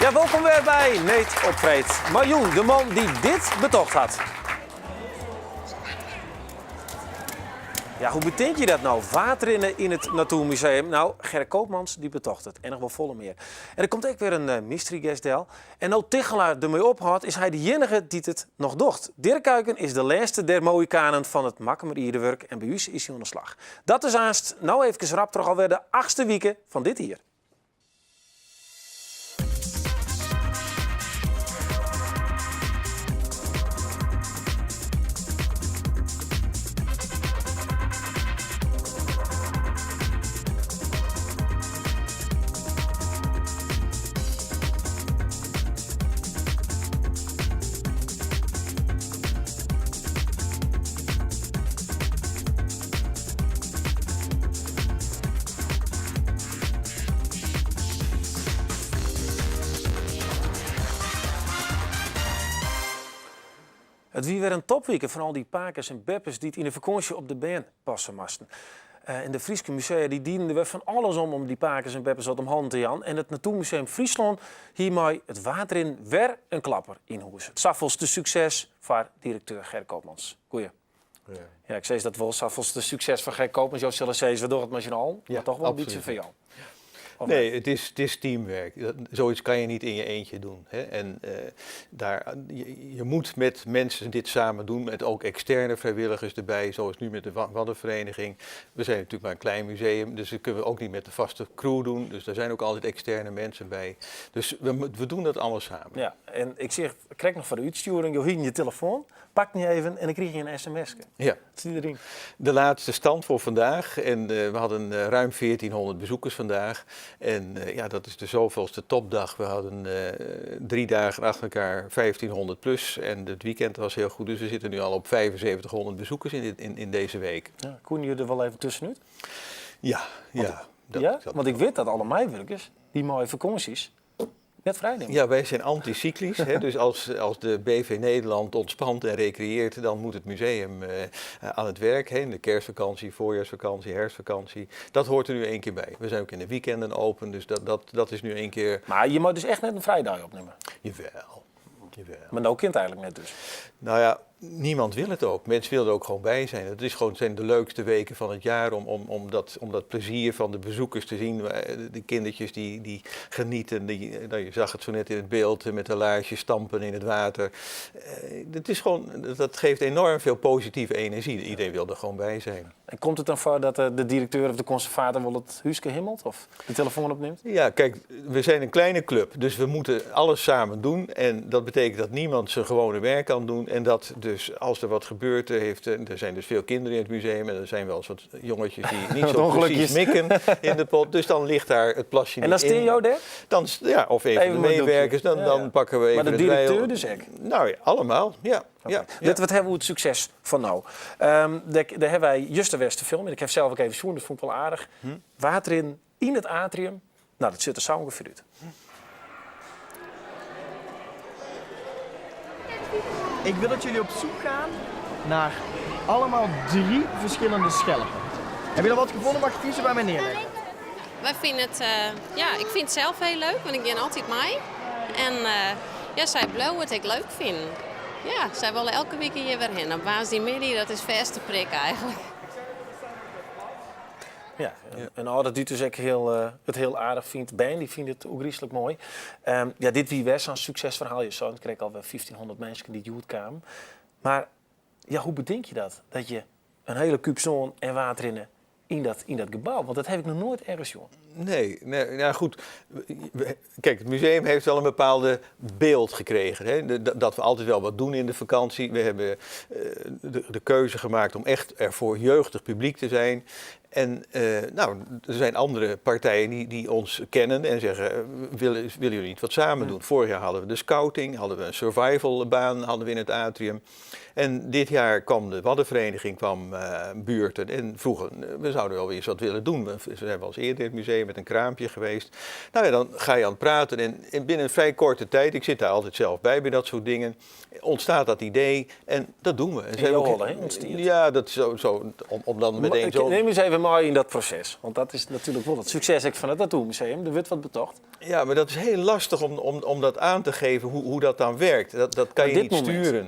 Ja, welkom weer bij Neet op Vreed. Marjoen, de man die dit betocht had. Ja, hoe betekent je dat nou? Water in het Natuurmuseum. Nou, Gerrit Koopmans die betocht het. En nog wel volle meer. En er komt ook weer een mystery guest del. En nou Tichelaar ermee ophoudt, is hij de enige die het nog docht. Dirk Kuyken is de laatste der Mohikanen van het Makkemer Ierdewerk. En bij u is hij aan de slag. Dat is aanst, nou even rap, toch alweer de 8e weken van dit hier. Het wie weer een topweekend van al die pakers en beppers die het in de vakantie op de been passen moesten. In de Frieske musea die dienen er van alles om die pakers en beppers wat om hand te jan. En het Natuurmuseum Friesland hiermee het water in weer een klapper in huis. Het Saffels de succes van directeur Gerrit Koopmans. Goeie. Ja, ik zei dat wel. Saffels de succes van Gerrit Koopmans. Jou zullen zeggen, we doen het met je al, maar toch wel een beetje van jou. Nee, het is teamwerk. Zoiets kan je niet in je eentje doen. Hè? En je moet met mensen dit samen doen, met ook externe vrijwilligers erbij, zoals nu met de Waddenvereniging. We zijn natuurlijk maar een klein museum, dus dat kunnen we ook niet met de vaste crew doen. Dus er zijn ook altijd externe mensen bij. Dus we doen dat allemaal samen. Ja, en ik zeg, ik krijg nog van de uitsturing, je je telefoon, pak niet even en dan krijg je een sms. Ja. Wat zie je erin? De laatste stand voor vandaag. En we hadden ruim 1400 bezoekers vandaag. En dat is de zoveelste topdag. We hadden 3 dagen achter elkaar 1500 plus. En het weekend was heel goed. Dus we zitten nu al op 7500 bezoekers in deze week. Ja, kon je er wel even tussenuit? Ja. Want ik weet dat alle meiwerkers, die mooie vakanties, net vrij nemen. Ja, wij zijn anticyclisch. Hè? Dus als de BV Nederland ontspant en recreëert, dan moet het museum aan het werk. Hè? In de kerstvakantie, voorjaarsvakantie, herfstvakantie. Dat hoort er nu 1 keer bij. We zijn ook in de weekenden open, dus dat is nu 1 keer... Maar je moet dus echt net een vrijdag opnemen? Jawel. Maar nou kind eigenlijk net dus. Nou ja, niemand wil het ook. Mensen willen er ook gewoon bij zijn. Het is gewoon, zijn de leukste weken van het jaar om dat plezier van de bezoekers te zien. De kindertjes die genieten. Je zag het zo net in het beeld met de laarsjes stampen in het water. Het is gewoon, dat geeft enorm veel positieve energie. Iedereen wil er gewoon bij zijn. En komt het dan voor dat de directeur of de conservator wel het huisje himmelt of de telefoon opneemt? Ja, kijk, we zijn een kleine club. Dus we moeten alles samen doen. En dat betekent dat niemand zijn gewone werk kan doen. En dat dus als er wat gebeurt, er zijn dus veel kinderen in het museum. En er zijn wel eens wat jongetjes die niet zo precies mikken in de pot. Dus dan ligt daar het plasje niet in. En dan steen jou daar? Dan, ja, of even de medewerkers. Dan pakken we even maar de directeur dus ook? Nou ja, allemaal. Ja. Okay. Ja. Wat hebben we het succes van nou? Daar hebben wij juist de Westen film. Ik heb zelf ook even zoen, dat vond ik wel aardig. Water in het atrium. Nou, dat zit er zo ongeveer uit. Ik wil dat jullie op zoek gaan naar allemaal 3 verschillende schelpen. Heb je er wat gevonden? Mag je kiezen bij mij neerleggen? Wij vinden het, ik vind het zelf heel leuk, want ik ben altijd mee. En zij blauw wat ik leuk vind. Ja, zij willen elke week hier weer heen. Op Waasdiermiddag, dat is verste prik eigenlijk. Ja, en dat doet dus ook het heel aardig vindt. Ben, die vindt het ook griezelig mooi. Dit wie was een succesverhaal. Je zag, ik kreeg alweer 1500 mensen die het kwamen. Maar ja, hoe bedenk je dat? Dat je een hele kuub zon en water in dat gebouw. Want dat heb ik nog nooit ergens jongen. Nee, nou goed. Kijk, het museum heeft wel een bepaalde beeld gekregen. Hè? Dat we altijd wel wat doen in de vakantie. We hebben de keuze gemaakt om echt er voor jeugdig publiek te zijn. En er zijn andere partijen die ons kennen en zeggen, willen jullie niet wat samen doen? Vorig jaar hadden we de scouting, hadden we een survivalbaan hadden we in het atrium. En dit jaar kwam de Waddenvereniging buurten en vroegen, we zouden wel weer eens wat willen doen. We zijn wel eens eerder in het museum met een kraampje geweest. Nou ja, dan ga je aan het praten en binnen een vrij korte tijd, ik zit daar altijd zelf bij dat soort dingen, ontstaat dat idee en dat doen we. En ja, dat is ja, dat is zo om dan meteen zo... Neem eens even mooi in dat proces. Want dat is natuurlijk wel het succes van het Natuurmuseum. Er wordt wat betocht. Ja, maar dat is heel lastig om dat aan te geven, hoe dat dan werkt. Dat kan je niet sturen.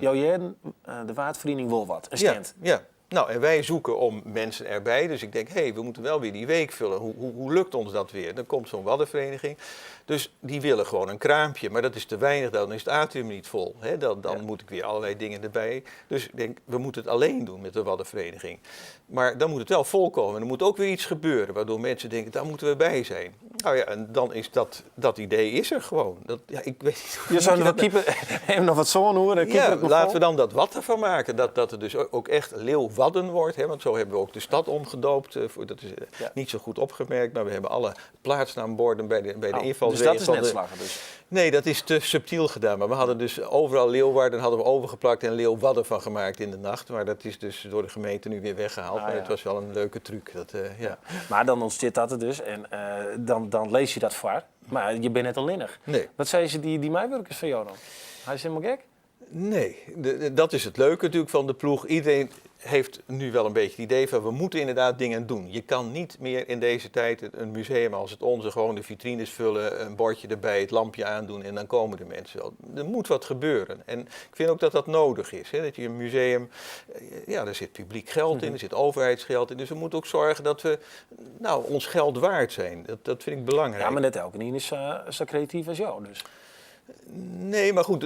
De Waardvereniging wil wat, een stand. Ja. Nou, en wij zoeken om mensen erbij. Dus ik denk, we moeten wel weer die week vullen. Hoe lukt ons dat weer? Dan komt zo'n waddenvereniging. Dus die willen gewoon een kraampje. Maar dat is te weinig, dan is het atrium niet vol. Dan moet ik weer allerlei dingen erbij. Dus ik denk, we moeten het alleen doen met de waddenvereniging. Maar dan moet het wel volkomen. Er moet ook weer iets gebeuren, waardoor mensen denken, daar moeten we bij zijn. Nou ja, en dan is dat idee is er gewoon. Ik weet niet hoe je zou nog even nog wat zo'n horen. Ja, laten we dan dat wat ervan maken. Dat er dus ook echt Leeuwarden wordt. Want zo hebben we ook de stad omgedoopt. Dat is niet zo goed opgemerkt. Maar we hebben alle plaatsnaamborden bij de invalswegen. Dus dat is net slagen dus? Nee, dat is te subtiel gedaan. Maar we hadden dus overal Leeuwarden hadden we overgeplakt en Leeuwarden van gemaakt in de nacht. Maar dat is dus door de gemeente nu weer weggehaald. Maar het was wel een leuke truc. Maar dan ontstaat dat er dus en dan lees je dat voor. Maar je bent net alleenig. Nee. Wat zei ze die mijwerkers van jou dan? Hij is helemaal gek? Nee, dat is het leuke natuurlijk van de ploeg. Iedereen heeft nu wel een beetje het idee van we moeten inderdaad dingen doen. Je kan niet meer in deze tijd een museum als het onze gewoon de vitrines vullen, een bordje erbij, het lampje aandoen en dan komen de mensen wel. Er moet wat gebeuren. En ik vind ook dat dat nodig is. Dat je een museum, daar zit publiek geld in, er zit overheidsgeld in. Dus we moeten ook zorgen dat we ons geld waard zijn. Dat vind ik belangrijk. Ja, maar net elke niet is zo creatief als jou dus. Nee, maar goed,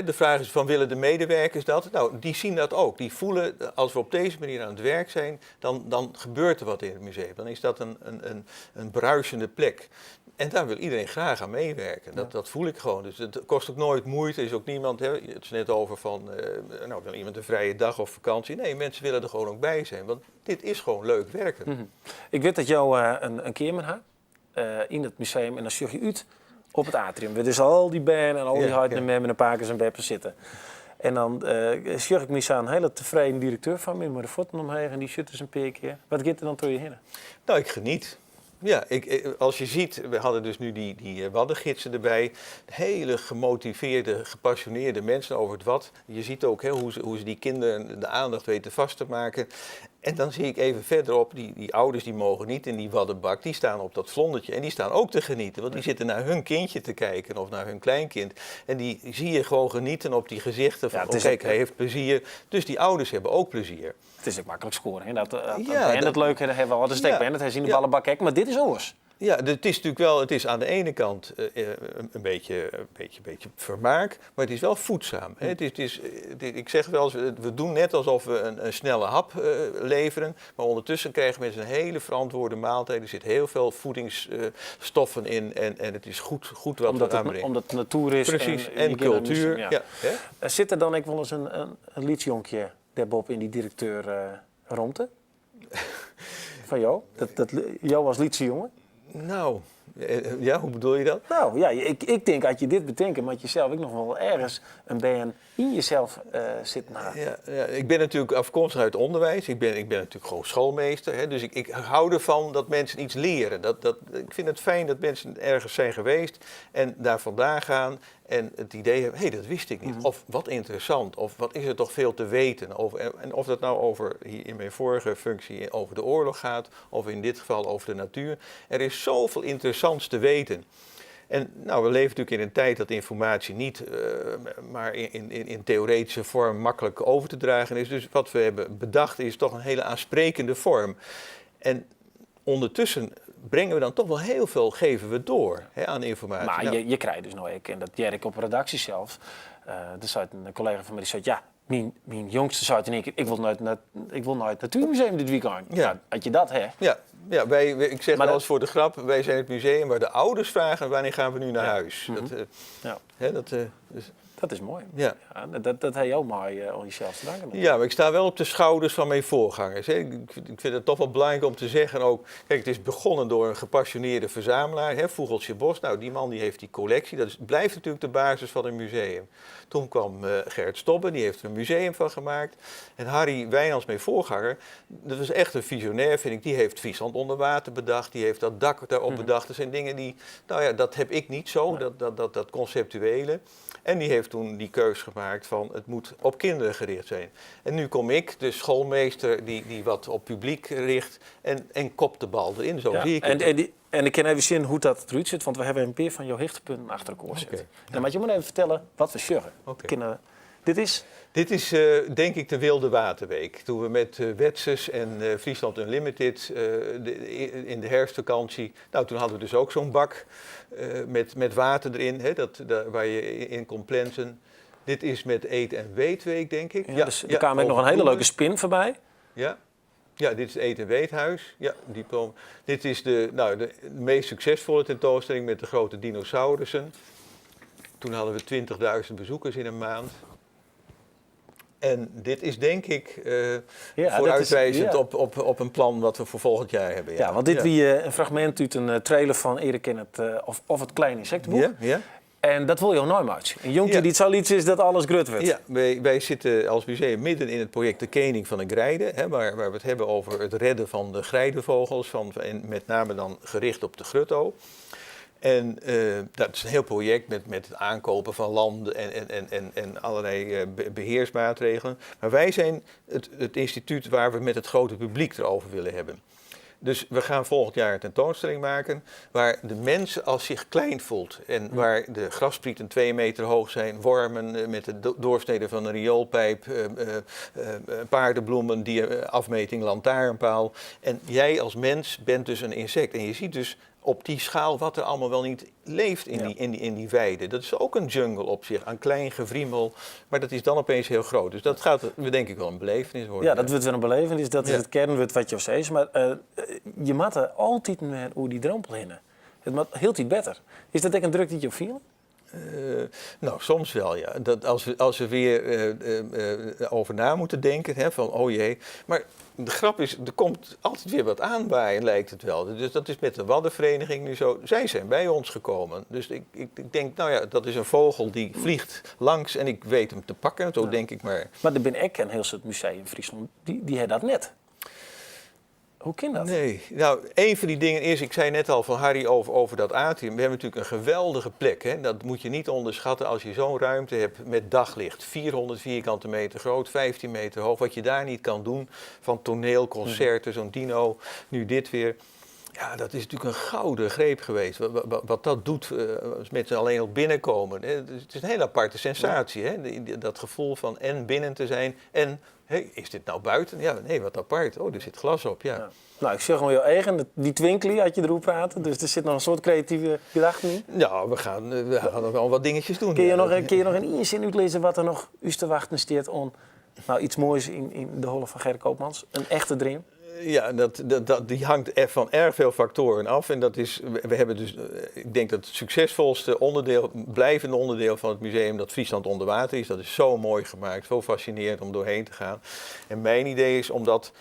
de vraag is van willen de medewerkers dat? Nou, die zien dat ook. Die voelen, als we op deze manier aan het werk zijn, dan gebeurt er wat in het museum. Dan is dat een bruisende plek. En daar wil iedereen graag aan meewerken. Dat voel ik gewoon. Dus het kost ook nooit moeite. Er is ook niemand, het is net over van, wil iemand een vrije dag of vakantie? Nee, mensen willen er gewoon ook bij zijn. Want dit is gewoon leuk werken. Mm-hmm. Ik weet dat jou een keer met haar in het museum en dan zag je uit op het atrium. We dus al die banden en al die huiden met een pakers en beppers zitten. En dan zag ik me een hele tevreden directeur van me, met de foto omheen en die zit dus een paar keer. Wat gaat er dan door je heen? Nou, ik geniet. Ja, als je ziet, we hadden dus nu die waddengidsen erbij. Hele gemotiveerde, gepassioneerde mensen over het wad. Je ziet ook hoe ze die kinderen de aandacht weten vast te maken. En dan zie ik even verderop, die ouders die mogen niet in die waddenbak. Die staan op dat vlondertje en die staan ook te genieten. Want die zitten naar hun kindje te kijken of naar hun kleinkind. En die zie je gewoon genieten op die gezichten van, kijk, hij heeft plezier. Dus die ouders hebben ook plezier. Het is ook makkelijk scoren. Hè? Dat leuke hebben we al de stekband. Hij is in de ballenbak hek, maar dit is oors. Ja, het is natuurlijk wel, het is aan de ene kant een beetje vermaak, maar het is wel voedzaam. Hè? Ik zeg wel eens, we doen net alsof we een snelle hap leveren, maar ondertussen krijgen mensen een hele verantwoorde maaltijd. Er zit heel veel voedingsstoffen in en het is goed wat we aanbrengen. Omdat het natuur is. Precies, en cultuur. Ja. Zit er dan wel eens een liedjonkje daarbob in die directeur Romte? Van jou? Jou als liedjejongen? Nou, hoe bedoel je dat? Nou ja, ik denk, als je dit bedenkt, maar jezelf ook nog wel ergens een band in jezelf zit na. Ja, ik ben natuurlijk afkomstig uit het onderwijs. Ik ben natuurlijk gewoon schoolmeester. Hè, dus ik hou ervan dat mensen iets leren. Ik vind het fijn dat mensen ergens zijn geweest en daar vandaan gaan en het idee hebben, dat wist ik niet. Mm-hmm. Of wat interessant, of wat is er toch veel te weten. En of dat nou over, hier in mijn vorige functie, over de oorlog gaat, of in dit geval over de natuur. Er is zoveel interessants te weten. En we leven natuurlijk in een tijd dat informatie niet maar in theoretische vorm makkelijk over te dragen is. Dus wat we hebben bedacht is toch een hele aansprekende vorm. En ondertussen brengen we dan toch wel heel veel, geven we door aan informatie. Maar je krijgt dus nou en dat Jerk op redactie zelf, er zei een collega van mij die zei, mijn jongste zei toen ik wil naar het Natuurmuseum dit weekend. Ja. Nou, had je dat, hè? Ja, ik zeg wel eens voor de grap, wij zijn het museum waar de ouders vragen wanneer gaan we nu naar huis. Mm-hmm. Dat is mooi. Ja. Dat heb je ook mooi al jezelf te danken. Ja, maar ik sta wel op de schouders van mijn voorgangers. Hè. Ik vind het toch wel belangrijk om te zeggen ook, kijk, het is begonnen door een gepassioneerde verzamelaar, Voegeltje Bos. Nou, die man die heeft die collectie, dat blijft natuurlijk de basis van een museum. Toen kwam Gert Stobbe, die heeft er een museum van gemaakt. En Harry Wijnands, mijn voorganger, dat was echt een visionair, vind ik. Die heeft Friesland onder water bedacht, die heeft dat dak daarop bedacht. Dat zijn dingen die, dat heb ik niet zo, dat conceptuele. En die heeft heeft toen die keus gemaakt van het moet op kinderen gericht zijn. En nu kom ik, de schoolmeester die wat op publiek richt en kopt de bal erin. Zo zie ik het. En ik kan even zien hoe dat eruit zit, want we hebben een paar van jouw hoogtepunten achter elkaar zitten. Oké. Dan moet je maar even vertellen wat we sjuggen. Oké. Dit is... Dit is denk ik de Wilde Waterweek. Toen we met Wetses en Friesland Unlimited in de herfstvakantie... Nou, toen hadden we dus ook zo'n bak met water erin, hè, waar je in kon plensen. Dit is met Eet- en Weetweek, denk ik. Ja, dus er kwam ook nog een hele leuke spin voorbij. Ja. Ja, dit is het Eet- en Weethuis. Ja, diploma. Dit is de meest succesvolle tentoonstelling met de grote dinosaurussen. Toen hadden we 20.000 bezoekers in een maand. En dit is denk ik vooruitwijzend op een plan wat we voor volgend jaar hebben. Ja, want dit wie een fragment uit een trailer van Erik in het, of het kleine insectenboek. Ja. En dat wil je ook nooit uit. Een jongetje die het zoiets is dat alles grut wordt. Ja, wij zitten als museum midden in het project De Kening van de Grijde. Hè, waar we het hebben over het redden van de grijdevogels. En met name dan gericht op de grutto. En dat is een heel project met het aankopen van landen en allerlei beheersmaatregelen. Maar wij zijn het instituut waar we met het grote publiek erover willen hebben. Dus we gaan volgend jaar een tentoonstelling maken waar de mens als zich klein voelt. En waar de grassprieten 2 meter hoog zijn, wormen met de doorsnede van een rioolpijp, paardenbloemen, afmeting, lantaarnpaal. En jij als mens bent dus een insect. En je ziet dus op die schaal wat er allemaal wel niet leeft in die weide. Dat is ook een jungle op zich, aan klein gevriemel. Maar dat is dan opeens heel groot. Dus dat gaat denk ik wel een belevenis worden. Ja, dat wordt wel een belevenis. Dat is het kernwoord wat je zei. Maar je moet er altijd meer hoe die drempel heen. Het moet heel iets beter. Is dat ook een druk die je viel? Nou, soms wel, ja. Dat als we weer over na moeten denken, hè, van oh jee. Maar de grap is, er komt altijd weer wat aanwaaien, lijkt het wel. Dus dat is met de Waddenvereniging nu zo. Zij zijn bij ons gekomen. Dus ik denk, nou ja, dat is een vogel die vliegt langs en ik weet hem te pakken. Zo denk ik maar. Maar er ben ik een heel soort museum in Friesland, die hebben dat net. Hoe kan dat? Nee, nou, een van die dingen is, ik zei net al van Harry over dat atrium. We hebben natuurlijk een geweldige plek. Hè? Dat moet je niet onderschatten als je zo'n ruimte hebt met daglicht. 400 vierkante meter groot, 15 meter hoog. Wat je daar niet kan doen van toneelconcerten, zo'n dino, nu dit weer. Ja, dat is natuurlijk een gouden greep geweest. Wat dat doet als mensen alleen al binnenkomen. Hè? Het is een hele aparte sensatie. Hè? Dat gevoel van en binnen te zijn en... Hey, is dit nou buiten? Ja, nee, wat apart. Oh, er zit glas op, ja. Nou, ik zeg gewoon jouw eigen, die twinkely had je erop praten. Dus er zit nog een soort creatieve gedachte in. Ja, we gaan nog wel wat dingetjes doen. Kun je nog in één zin uitlezen wat er nog u te wachten steert om iets moois in de holle van Gerrit Koopmans? Een echte dream? Ja, die hangt van erg veel factoren af. En dat is, we hebben dus, ik denk dat het succesvolste blijvende onderdeel van het museum, dat Friesland onder water is. Dat is zo mooi gemaakt, zo fascinerend om doorheen te gaan. En mijn idee is om dat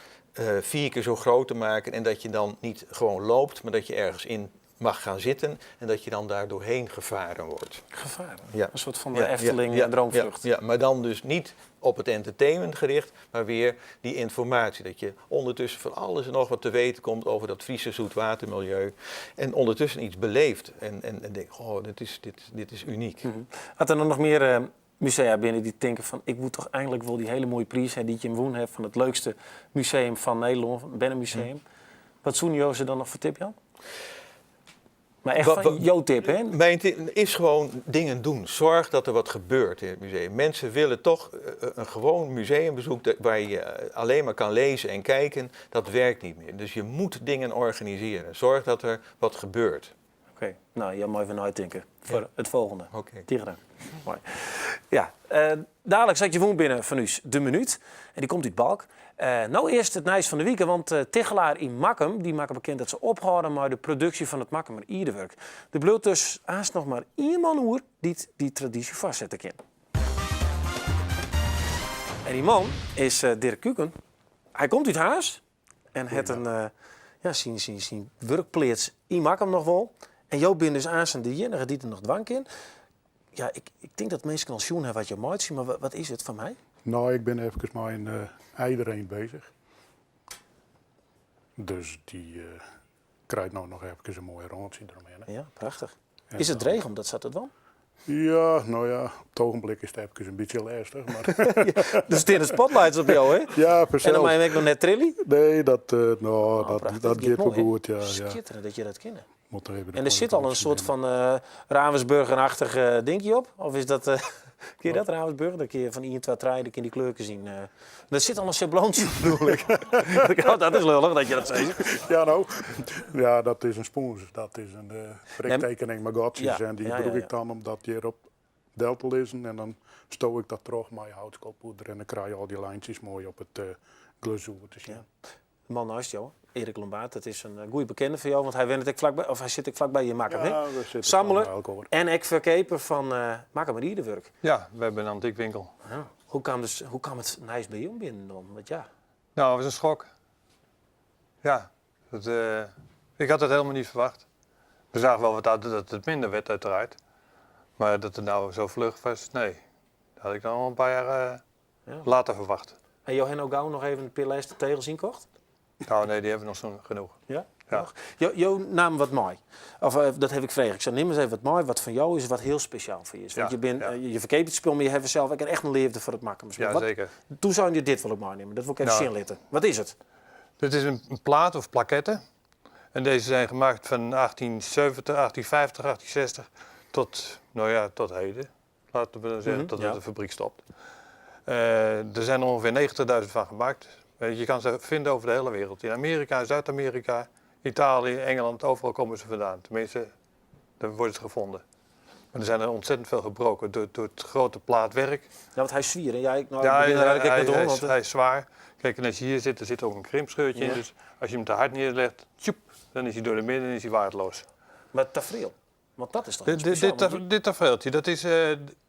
4 keer zo groot te maken en dat je dan niet gewoon loopt, maar dat je ergens in mag gaan zitten en dat je dan daar doorheen gevaren wordt. Gevaren? Ja. Een soort van de Efteling droomvlucht. Ja, maar dan dus niet op het entertainment gericht, maar weer die informatie. Dat je ondertussen van alles en nog wat te weten komt over dat Friese zoetwatermilieu. En ondertussen iets beleeft. En denk, oh, dit is uniek. Mm-hmm. Had er nog meer musea binnen die denken van, ik moet toch eigenlijk wel die hele mooie prijs die je in Woen hebt van het leukste museum van Nederland, het Bennenmuseum. Wat zoen jou ze dan nog voor tip, Jan? Maar echt van jouw tip, hè? Mijn tip is gewoon dingen doen. Zorg dat er wat gebeurt in het museum. Mensen willen toch een gewoon museumbezoek waar je alleen maar kan lezen en kijken. Dat werkt niet meer. Dus je moet dingen organiseren. Zorg dat er wat gebeurt. Oké, nou, jij mag even uitdenken voor het volgende. Oké. Mooi. Ja, dadelijk zat je woon binnen van u de minuut. En die komt uit Balk. Nou eerst het nieuws van de week, want Tegelaar in Makkum, die maken bekend dat ze ophouden met de productie van het Makkumer Ierdewerk. Er bleef dus haast nog maar 1 man oer die traditie vastzetten kan. En die man is Dirk Kuken. Hij komt uit huis en heeft zijn werkplaats in Makkum nog wel. En jou bent dus aan de enige die er nog dwang in. Ja, ik denk dat mensen al zien hebben wat je maakt zien, maar wat is het van mij? Nou, ik ben even maar in iedereen bezig. Dus die krijgt nou nog even een mooie rondje eromheen. Ja, prachtig. Ja, is het regen? Dat zat het wel? Ja, nou ja, op het ogenblik is het even een beetje lastig. Maar Er staan spotlights op jou, hè? ja, En dan vanzelf. mag je nog net trillen. Nee, dat prachtig. gaat wel mooi, hè? goed. Ja, ja. Schitterend dat je dat kent. Moet er even de En er zit al een contributie soort nemen. van Ravensburger-achtig dingetje op? Of is dat... Ken je dat, Ravensburger? Dan kun je van 1, 2, 3, dan kun je die kleuren zien. Er zit al een sabloontje op, bedoel ik. Dat is lullig dat je dat zegt. Ja, nou. Ja, dat is een sponsor. Dat is een priktekening met gotjes. Ja, En die ja, gebruik ja. ik dan omdat je erop delta lezen. En dan stoot ik dat terug met houtskoolpoeder. En dan krijg je al die lijntjes mooi op het glazuur te zien. Ja. De man naast jou, Erik Lombaard, dat is een goede bekende van jou. Want hij, hij zit ook vlakbij je makker. Ja, we zitten Sammelen van elkaar. en ik verkeper van Makker maar Ierdewerk. Ja, we hebben een antiekwinkel. Ja. Hoe kwam het nice bij jou binnen dan? Want ja, Nou, dat was een schok. Ja, ik had het helemaal niet verwacht. We zagen wel dat het minder werd uiteraard. Maar dat het nou zo vlug was, nee. Dat had ik dan al een paar jaar Ja. later verwacht. en Johan ook gauw nog even een pillijst tegel zien kocht? Nou nee, die hebben we nog zo genoeg. Ja? Ja. Nog? Jouw naam wat mooi. Of dat heb ik gevraagd. Ik zei, neem eens even wat mooi. Wat van jou is, wat heel speciaal voor je is. Want Ja, je bent, ja. je verkeert het spel, maar je hebt zelf ook echt een liefde voor het makken. Ja, Wat- zeker. Toen zou je dit wel op mij nemen. Dat wil ik even Nou. zien laten. Wat is het? Dit is een plaat of plaquette. En deze zijn gemaakt van 1870, 1850, 1860 tot, nou ja, tot heden. Laten we dan zeggen, tot ja. de fabriek stopt. Er zijn er ongeveer 90.000 van gemaakt. Je kan ze vinden over de hele wereld. In Amerika, Zuid-Amerika, Italië, Engeland, overal komen ze vandaan. Tenminste, daar worden ze gevonden. Maar er zijn er ontzettend veel gebroken door het grote plaatwerk. Ja, want hij is zwier. En jij, nou, Ja, ik begin er eigenlijk met de hond, want, hij is zwaar. Kijk, en als je hier zit, er zit ook een krimpscheurtje Ja. in. Dus als je hem te hard neerlegt, tjoep, dan is hij door de midden en is hij waardeloos. maar tafereel. Want dat is toch heel speciaal. want Dit tafereeltje, dat is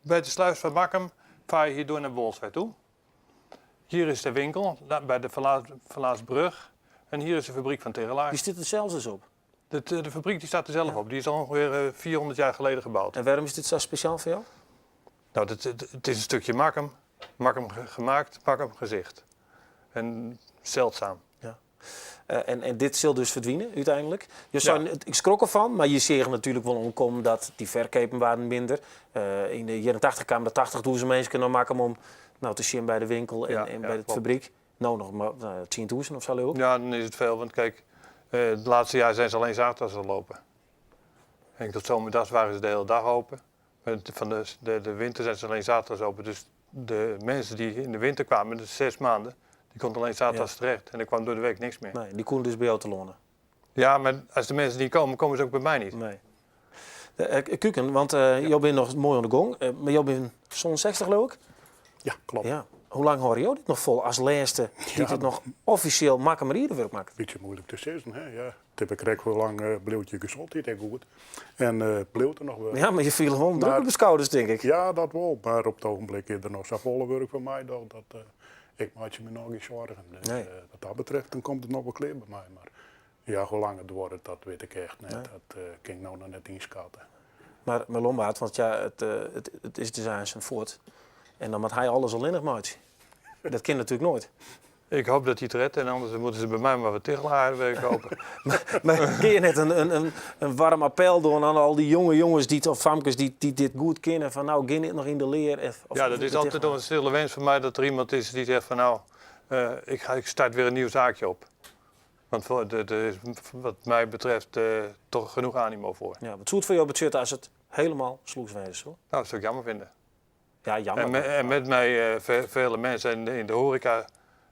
bij de sluis van Makkum, vaar je hier door naar Bolsward toe. Hier is de winkel, bij de Verlaatsbrug. En hier is de fabriek van Tegelaar. die zit er zelfs eens op. De fabriek die staat er zelf op. Die is al ongeveer 400 jaar geleden gebouwd. En waarom is dit zo speciaal voor jou? Nou, het is een stukje Makkum. Makkum gemaakt, Makkum gezicht. En zeldzaam. En dit zal dus verdwijnen uiteindelijk. Je Ja. zou, ik schrok ervan, maar je zegt natuurlijk wel omkomen dat die verkopen waren minder. In de jaren 80 kwamen er 80.000 mensen naar maken om te zien bij de winkel en, Ja, en ja, bij de klopt. fabriek. Nou, nog maar 10.000 of zo ook. Ja, dan is het veel. Want kijk, het laatste jaar zijn ze alleen zaterdags al lopen. En tot zomerdags waren ze de hele dag open. Van de winter zijn ze alleen zaterdags open. Dus de mensen die in de winter kwamen, dus 6 maanden, die konden alleen zaterdags terecht. En er kwam door de week niks meer. Nee, die konden dus bij jou te lonen. Ja, maar als de mensen niet komen, komen ze ook bij mij niet. Nee. Kuken, want jij bent nog mooi aan de gong. Maar jij bent zo'n 60 geloof ik? Ja, klopt. Ja. Hoe lang hoor je dit nog vol als laatste die Ja. het nog officieel Makker maar Ierdewerk maakt? Beetje moeilijk te zeggen, hè. Ja. Het heb ik recht wel lang bleef je gezondheid en goed. En bleef er nog wel. Ja, maar je viel gewoon druk Maar- op de schouders, denk ik. Ja, dat wel. Maar op het ogenblik is er nog zo volle werk voor mij. Ik maak je me nog niet zorgen. Dus, Nee. wat dat betreft, dan komt het nog wel kleer bij mij. Maar ja, hoe lang het wordt, dat weet ik echt niet. Nee. Dat kan ik nou nog net inschatten. Maar Lombaard, want ja, het is dus aan zijn voort. En dan moet hij alles alleen nog maakt. Dat kan natuurlijk nooit. Ik hoop dat hij het redt en anders moeten ze bij mij maar wat tegelaarwerk kopen. Maar kun je net een warm appel doen aan al die jonge jongens of famkes die dit goed kennen? Van nou, ga niet nog in de leer. Ja, dat is altijd nog een stille wens van mij dat er iemand is die zegt van nou, ik start weer een nieuw zaakje op. Want er is wat mij betreft toch genoeg animo voor. Ja, wat zoet voor jou budget als het helemaal sloegswijs is, hoor. Nou, dat zou ik jammer vinden. Ja, jammer. En met mij vele mensen in de horeca.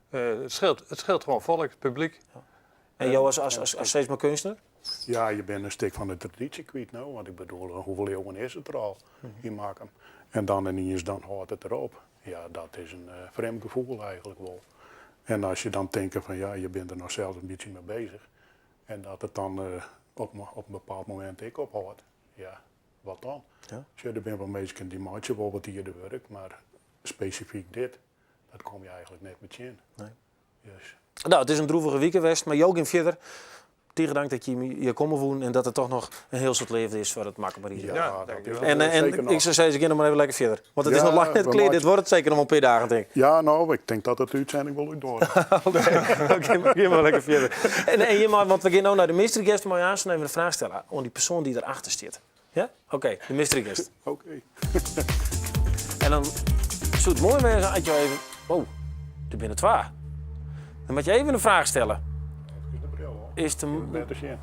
Het scheelt gewoon volk, het publiek. En jou als steeds maar kunstenaar? Ja, je bent een stuk van de traditie kwijt nou. Want ik bedoel, hoeveel eeuwen is het er al? Je maakt hem. En dan ineens dan houdt het erop. Ja, dat is een vreemd gevoel eigenlijk wel. En als je dan denkt van ja, je bent er nog zelf een beetje mee bezig. En dat het dan op een bepaald moment ik ophoudt. Ja, wat dan? Ja. Dus ja, er zijn wel mensen die maatje wel wat hier de werk. Maar specifiek dit, dat kom je eigenlijk net met in. Nee. Dus, Nou, het is een droevige week geweest, maar Joachim verder. Tegen dank dat je hier komen wonen en dat het toch nog een heel soort leven is voor het Makker maar Ierdewerk. Ja, dat dankjewel. is En zeker nog. ik zou zeggen, nog maar even lekker verder. Want het is Ja, nog lang net we kleed. Dit maken- wordt het zeker nog een paar dagen, denk ik. Ja, nou, ik denk dat het uitzending wel uit door. Oké, maar lekker verder. En je maar, want we gaan nu naar de mystery guest, maar ja, even een vraag stellen aan die persoon die erachter zit. Ja? Oké, de mystery guest. Oké. En dan zou het mooi zijn als je even... Oh, er binnen 2. Dan moet je even een vraag stellen. Is de... Beter zien.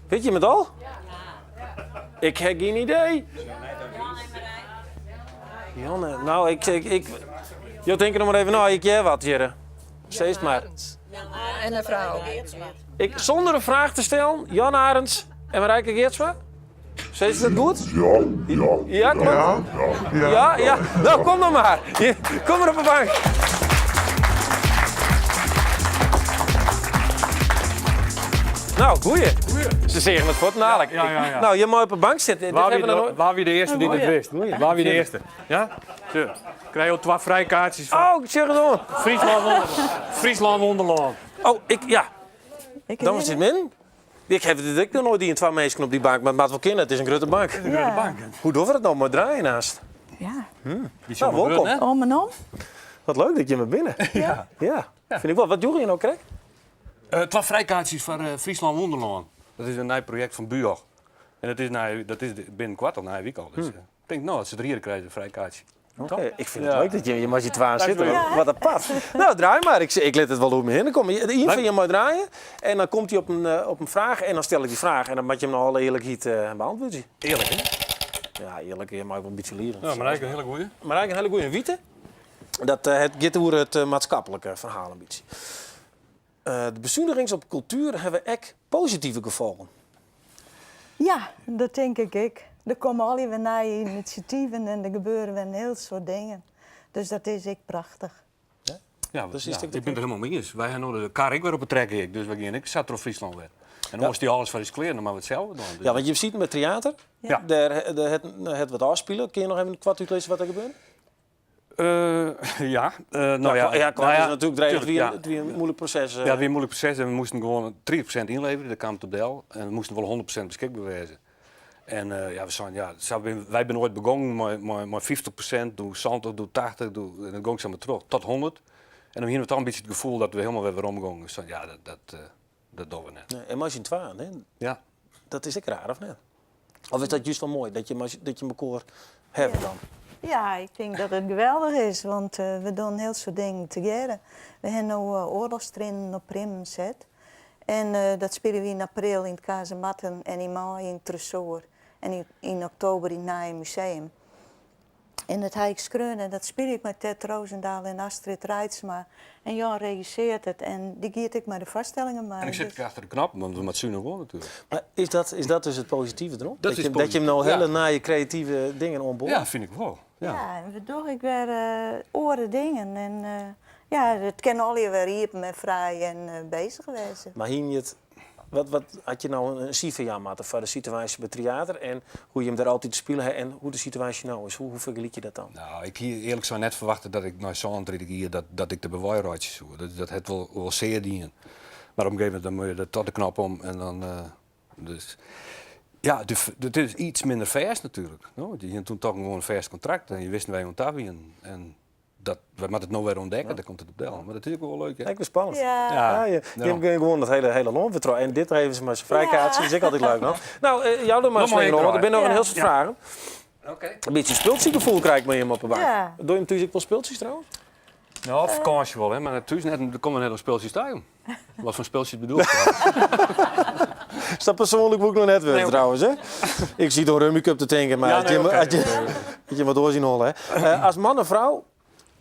Weet je het al? Ja. Ik heb geen idee. Janne, nou, ik je denkt er nog maar even na, ik jij wat, Jere. Steeds maar. En een vrouw. Zonder een vraag te stellen, Jan Arends en Marijke Geertsma. Steeds dat goed? Ja, klopt. Ja. Nou, kom dan maar. Kom maar op de bank. Nou, goeie. Ze zeggen het voor nadelijk. Ja. Nou, je moet op de bank zitten. Waar wie de eerste die het wist? Waar wie de eerste? Ja? Zo. Krijg je ook 2 vrijkaartjes van Oh, ik zeg het al. Friesland Wonderland. Oh, dan was het min. Ik heb het nog nooit die in 2 mensen op die bank, maar het maakt wel kinderen. Het is een grote bank. Hoe doen we het nou? Maar draaien naast. Ja. Nou, welkom. Om en om. Wat leuk dat je me binnen. Ja. Vind ik wel. Wat doe je nou, Krek? 2 vrijkaartjes voor Friesland Wonderland. Dat is een nieuw project van Buog. En dat is binnenkort al na een week al. Dus ik denk, nou, als ze 3 krijgen, een vrijkaartje. Okay. Ik vind het leuk dat je maar je 2 aan zitten. Wat een pad. Nou, draai maar. Ik let het wel op me heen. Dan kom je van je maar draaien. En dan komt hij op een vraag. En dan stel ik die vraag. En dan moet je hem nog al eerlijk niet beantwoorden. Eerlijk, hè? Ja, eerlijk. Je mag wel een beetje leren. Ja, maar eigenlijk een hele goeie. Maar eigenlijk een hele goede witte. Dat het gaat over het maatschappelijke verhaal een beetje. De bezuinigings op cultuur hebben echt positieve gevolgen. Ja, dat denk ik. Er komen alweer nieuwe initiatieven en er gebeuren weer een heel soort dingen. Dus dat is echt prachtig. Ja, Dus ik ben het helemaal mee eens. Wij gaan nu de kar weer op het trekken. Dus we gaan ik zat er op Friesland weer. En dan moest hij alles van eens kleren, maar we hetzelfde doen. Dus Ja, want je ziet met theater. Ja. Daar het wat afspelen. Kun je nog even een kwart uur lezen wat er gebeurt? Het is natuurlijk het weer een moeilijk proces. Ja, het weer een moeilijk proces en we moesten gewoon 3% inleveren. Dat kwam het op Del. En we moesten wel 100% beschikbaar wezen. En wij zijn ooit begonnen met 50%, doe 70, doe 80, en dan ging ze maar terug tot 100. En dan hadden we toch een beetje het gevoel dat we helemaal weer omgingen. Dus ja, dat doen we net. Nee, en als je het waar, hè? Ja. Dat is ook raar, of niet? Of is dat juist wel mooi, dat je elkaar hebt dan? Ja, ik denk dat het geweldig is, want we doen heel soort dingen together. We hebben nu oorlogstrinnen op Prim gezet. En dat spelen we in april in het Kazematten en in mei in het Tresor. En in oktober in het Nieuwe Museum. En het Heikskreun, dat speel ik met Ted Roosendaal en Astrid Reitsma. En Jan regisseert het en die geeft ik maar de vaststellingen maken. En ik zit achter de knap, want we moeten Zunen gewoon natuurlijk. Maar is dat dus het positieve erop? Dat is dat je hem nou hele naaie creatieve dingen onboord? Ja, vind ik wel. Ja, en we doen ik weer oren dingen. En het kan alweer weer hier met vrij en bezig geweest. Maar hier het... Wat had je nou een cijfer maken voor de situatie bij het theater en hoe je hem daar altijd te spelen hebt en hoe de situatie nou is? Hoe vergelijk je dat dan? Nou, ik hier eerlijk zou net verwachten dat ik naar zo'n hier dat ik de bewaarraadjes zoek. Dat het wel zeer dienen. Maar op een gegeven moment dan moet je er tot de knop om en dan dus ja, het is iets minder vers natuurlijk. No? Je had toen toch gewoon een vers contract en je wist wij ontavien en dat we moeten het nou weer ontdekken, dan komt het op Del. Maar dat is ook wel leuk, hè? Lijkt me spannend. Ja. Je hebt gewoon het hele land vertrouwen. En dit even ze maar zijn vrijkaartje, dat is ook altijd leuk nog. Nou, jou dan maar slingeren, want er zijn nog een heel soort vragen. Oké. Een beetje speeltiegevoel krijg ik met hem op de bank. Ja. Doe je hem natuurlijk wel speeltjes trouwens? Nou, vakantie wel, hè? Maar natuurlijk er komen net een speeltjes thuis. Wat voor speeltjes bedoel je? Is dat persoonlijk ook nog net weer trouwens, hè? Ik zie door Rummy Cup te tanken, maar je moet doorzien hollen, hè? Als man en vrouw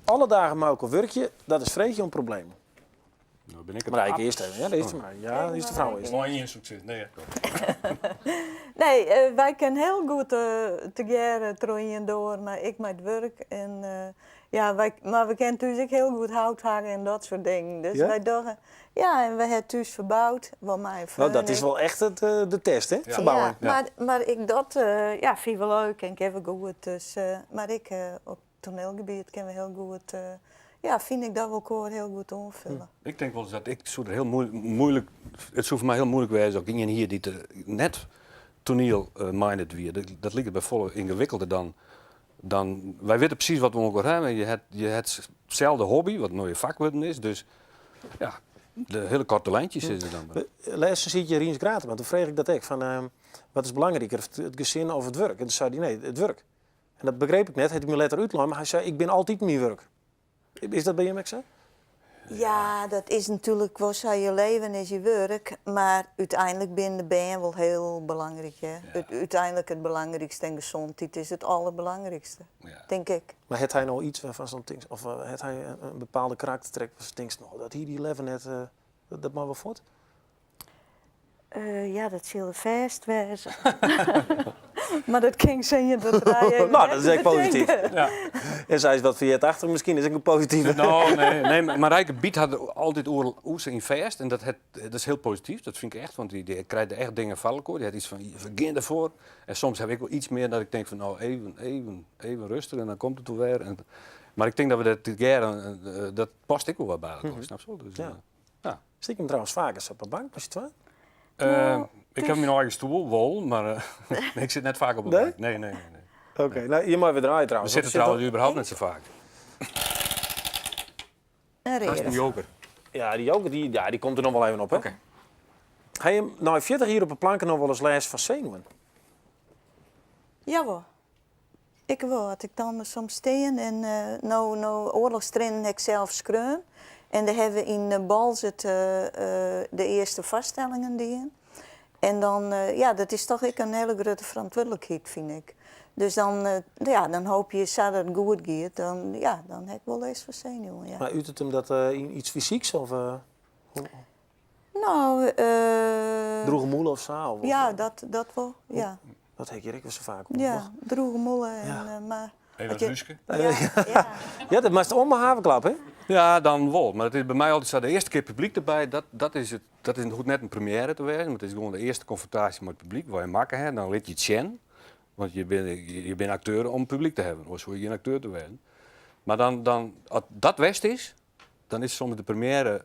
alle dagen maar ook een werkje, dat is vreetje een probleem. Nou ben ik het. Maar ik eerst even, ja, dat is de maar. Ja, dat is de vrouw eerst. Mooi in succes. Nee, Nee, wij kunnen heel goed together trooien door, maar ik met werk. En, maar we kennen thuis ook heel goed hout hangen en dat soort dingen. Dus wij dachten, ja, en we hebben thuis verbouwd. Nou, dat is wel echt de test, hè? Verbouwing. Ja, maar ik dat vind wel leuk en ik heb het goed. Dus, maar ik op toneelgebied ken we heel goed. Vind ik dat we elkaar heel goed aanvullen. Ik denk wel eens dat ik zou er heel moeilijk. Het zou voor mij heel moeilijk wezen ook iemand hier die net toneel-minded weer. Dat ligt bij volle ingewikkelder dan. Wij weten precies wat we elkaar hebben. Je hebt hetzelfde hobby, wat nou je vak worden is. Dus ja, de hele korte lijntjes is er dan. Laatst ziet je Riens Graten, maar toen vreeg ik dat ik van wat is belangrijker, het gezin of het werk? En toen zei hij nee, het werk. En dat begreep ik net, hij had me letter uitleggen, maar hij zei ik ben altijd mijn werk. Is dat bij hem ook zo? Ja, dat is natuurlijk wel zo, je leven is je werk, maar uiteindelijk binnen de band wel heel belangrijk. Hè? Uiteindelijk het belangrijkste en gezondheid is het allerbelangrijkste, denk ik. Maar heeft hij nou iets van zo'n ding, of heeft hij een bepaalde karaktertrek waar je denkt, nou, dat hier die leven net, dat maar wel voort? Ja, dat zal vast wezen. Maar dat ging ze je dat rijden. Nou, dat is echt positief. Ja. En zij is wat voor je het achter, misschien is ik een positieve. Nou, nee, maar Rijke Biet had altijd oerse in vast en dat is heel positief. Dat vind ik echt, want die krijgt echt dingen vallen. Die had iets van, vergin ervoor. En soms heb ik wel iets meer dat ik denk van, nou, even rustig en dan komt het weer. Maar ik denk dat we dat past ik wel wat bij elkaar, snap je? Dus, ja. Stiekem trouwens vaak eens op een bank, als je het waar? Ik heb mijn eigen stoel, wel, maar ik zit net vaak op een bank. Nee. Oké, nou, je mag weer draaien We trouwens. zitten trouwens überhaupt niet zo vaak. Een Dat is een reden. joker. Ja, die joker die komt er nog wel even op, hè? Oké. Ga je nou 40 hier op een plank nog wel eens les van zenuwen? Jawel. Ik wel. Had ik dan soms steen en nou oorlogstrainen heb ik zelf schreun. En daar hebben we in Balzet de eerste vaststellingen die. En dan, dat is toch een hele grote verantwoordelijkheid, vind ik. Dus dan hoop je dat het goed gaat. Dan heb ik wel eens voor zenuwen, ja. Maar uit het hem dat iets fysieks of Nou, droege moelen of zo? ja, dat wel, ja. Dat heb je ik wel zo vaak. Ja, droege mollen en maar... Even had een je- ruske. Ja. Ja, dat moest om mijn havenklap, hè? Ja, dan wel. Maar het is bij mij altijd zo, de eerste keer publiek erbij, dat is goed net een première te wezen. Maar het is gewoon de eerste confrontatie met het publiek, waar je maken hebt. Dan liet je het zien, want je bent acteur om publiek te hebben. Anders hoor je geen acteur te werden. Maar dan als dat west is, dan is soms de première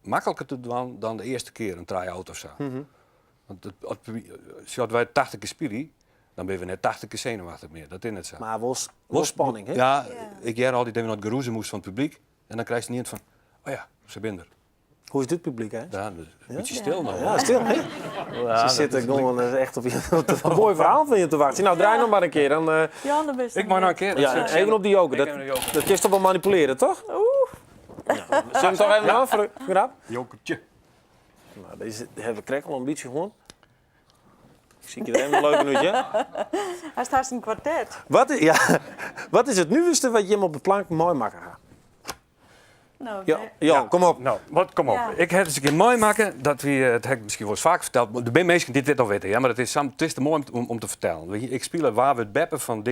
makkelijker te doen dan de eerste keer een try-out of zo. Want als wij 80 keer spelen, dan ben je net 80 keer zenuwachtig meer. Dat is net zo. Maar wel spanning, hè? Ja, ik jaren altijd even naar het geroezen moest van het publiek. En dan krijg je niet van, oh ja, ze zijn er. Hoe is dit publiek, hè? Ja, dus een beetje stil nog. Ja, stil, hè? Ze zitten gewoon echt op je. Een mooi verhaal van je te wachten. Nou, draai nog maar een keer. Dan, Ja, dan best Ik mag nog een keer. ja, even op die joker. Dat kun je toch wel manipuleren, toch? Ja. Zullen we hem toch even aan voor een grap? Jokertje. Nou, deze hebben we krekkel een beetje gewoon. Ik zie je er even een leuk minuutje. Hij staat haast een kwartet. Wat is het nieuwste wat je hem op de plank mooi maken gaat? Nou, Ja, kom op. Nou, kom op. Ja. Ik heb het eens een keer mooi maken, dat we, het heb ik misschien wel eens vaak verteld, maar de mensen die dit al weten, ja, maar het is te mooi om te vertellen. Weet je, ik speel Waar we het beppen van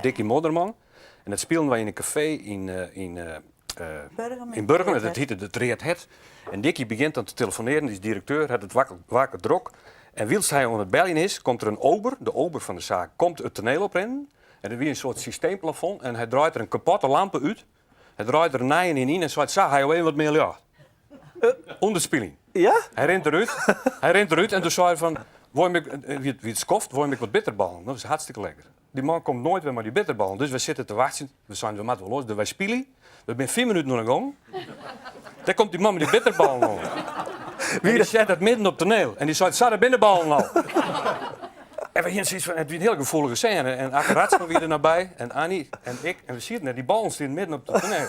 Dickie Modderman. En dat speelden wij in een café in Burgum, dat heette het Red Het. En Dickie begint dan te telefoneren, die is directeur, had het wakker drok. En wielst hij onder het bellen is, komt er een ober, de ober van de zaak, komt het toneel oprennen. En er weer een soort systeemplafond en hij draait er een kapotte lampen uit. Hij draait er een nijen in en zegt, hij alleen wat meer ja. Onderspeling. Ja? Hij rent eruit en toen zei hij van, wie het skoft, wil je wat bitterballen? Dat is hartstikke lekker. Die man komt nooit weer met die bitterballen. Dus we zitten te wachten, we moeten wel los, dus wij spelen. We zijn 4 minuten nog gang. Dan komt die man met die bitterballen al. En die zet dat midden op toneel. En die zei, zat er binnenballen al. En we hier zoiets van, het is een heel gevoelige scène. En Akkeratje weer er nabij, en Annie en ik. En we zien net, die ballen staan midden op het toneel.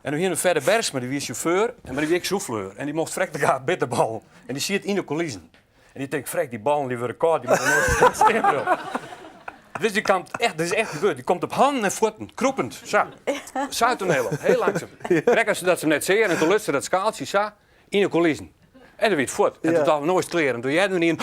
En we hier een verder Bergsma, die was chauffeur, en maar die was souffleur. En die mocht vrek de gaat bitterballen. En die ziet in de coulissen. En die denkt, vrek, die ballen die worden koud, die moeten nooit staan. Dus die kan echt, dat is echt gebeurd. Die komt op handen en voeten, kroepend, zo. Zo toneel op, heel langzaam. Rek als ze dat ze net zeer en toen lust ze dat skaaltje, zo, in de coulissen. En dan weer het voort. En toen dacht we nooit kleren. Doe jij er niet in.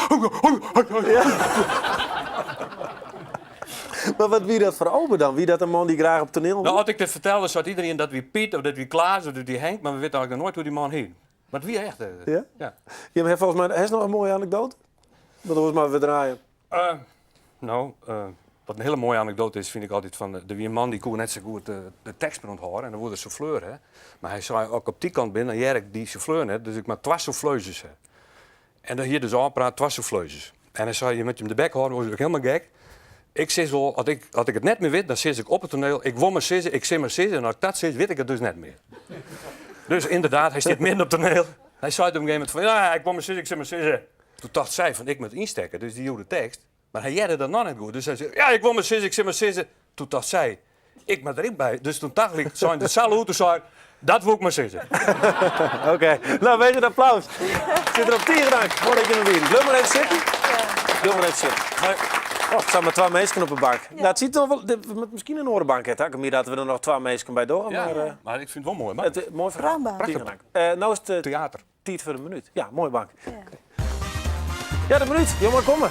Maar wat wie dat voor ober dan? Wie dat een man die graag op toneel Nou, als ik dit vertelde, zou iedereen dat wie Piet, of dat wie Klaas, of dat wie Henk, maar we weten eigenlijk nog nooit hoe die man heen. Maar wie echt? Ja? Ja. Je hebt volgens mij nog een mooie anekdote. Maar dan was maar weer draaien. Wat een hele mooie anekdote is, vind ik altijd van de wie een man die kon net zo goed de tekst onthouden. En dan wordt een souffleur, hè. Maar hij zei ook op die kant binnen, Jerk die souffleur net, dus ik maar 2 souffleuses. En dan hier dus aanpraat 2 souffleuses. En hij zei, je met je hem de bek houden, was ik helemaal gek. Ik zeg wel, als ik het net meer weet, dan zit ik op het toneel, ik wil maar zitten, ik zeg maar zitten, en als ik dat zit, weet ik het dus net meer. Dus inderdaad, hij zit midden op het toneel. Hij zei op een gegeven moment van, ja, ik wil mijn zus, ik zeg mijn zus. Toen dacht zij van, ik moet instekken, dus die hield de tekst. Maar hij jette dat nog niet goed. Dus hij zei, ja, ik wil mijn zus, ik zeg mijn zus. Toen dacht zij, ik moet erin bij. Dus toen dacht ik, zijn de salut, toen zei dat wil ik mijn zus. Oké, nou wees een applaus. Zit er op 10 gedaan. Mooi dat je nog weer. Wil maar even zitten. Wil maar even zitten. Oh, er staan maar 2 mensen op de bank. Nou, het ziet er wel, misschien een orenbank, hè? Ik meer dat we er nog 2 mensen bij door. Ja, Maar, maar ik vind het wel mooi. Maar mooi verhaal. Prachtig. 10 gedaan. Nou is het theater. tijd voor de minuut. Ja, mooi bank. Ja, de minuut. Je mag komen.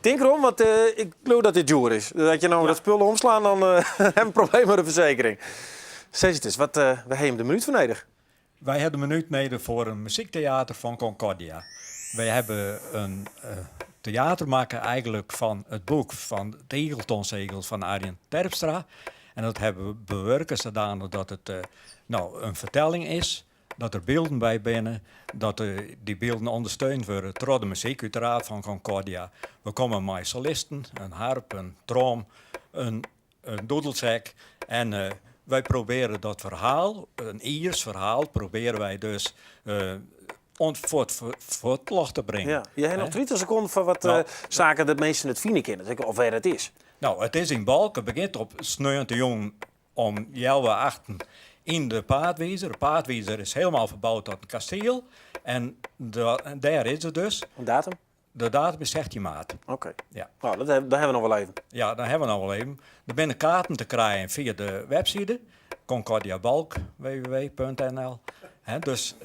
Denk erom, want ik geloof dat dit duur is. Dat je nou dat spullen omslaan, dan hebben we een probleem met de verzekering. Zeg het eens, we hebben de minuut van nodig. Wij hebben een minuut nodig voor een muziektheater van Concordia. Wij hebben een theater maken eigenlijk van het boek van de Egeltonzegels van Arjen Terpstra. En dat hebben we bewerken zodanig dat het een vertelling is. Dat er beelden bij binnen, dat die beelden ondersteund worden door de muziek uiteraard van Concordia. We komen met solisten, een harp, een trom, een doedelzak. En wij proberen dat verhaal, een Iers verhaal, proberen wij dus voor het licht te brengen. Ja. Je hebt nog 30 seconden voor wat zaken dat mensen het vinden kennen, of waar het is. Nou, het is in Balk. Het begint op 9 jong om 11:08 in de Paardwiezer. De Paardwiezer is helemaal verbouwd tot een kasteel. En daar is het dus. Een datum? De datum is 16 maart. Oké. Ja. Nou, dat hebben we nog wel even. Ja, dat hebben we nog wel even. Er zijn kaarten te krijgen via de website Concordia Balk, www.nl. Dus,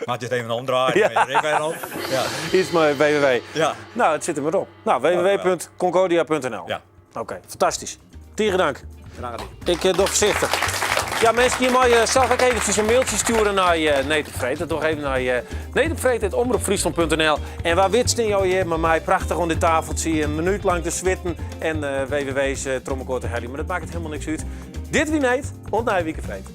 maak je het even omdraaien. Ja. Ik weet al. Ja. Iets maar www. Ja. Nou, het zit er maar op. Nou, www.concordia.nl. Ja. Oké, fantastisch. Tieren dank. Graag gedaan. Ik doe voorzichtig. Ja, mensen, je mag zelf ook eventjes een mailtje sturen naar Netopvreed. Toch even naar netopvreed@omroepfriesland.nl. En waar witst jou hier met mij prachtig om de tafel te zien, een minuut lang te zwitten en www's trommelkoor te hellen. Maar dat maakt het helemaal niks uit. Dit wie neet, ontnij Wieke Vreed.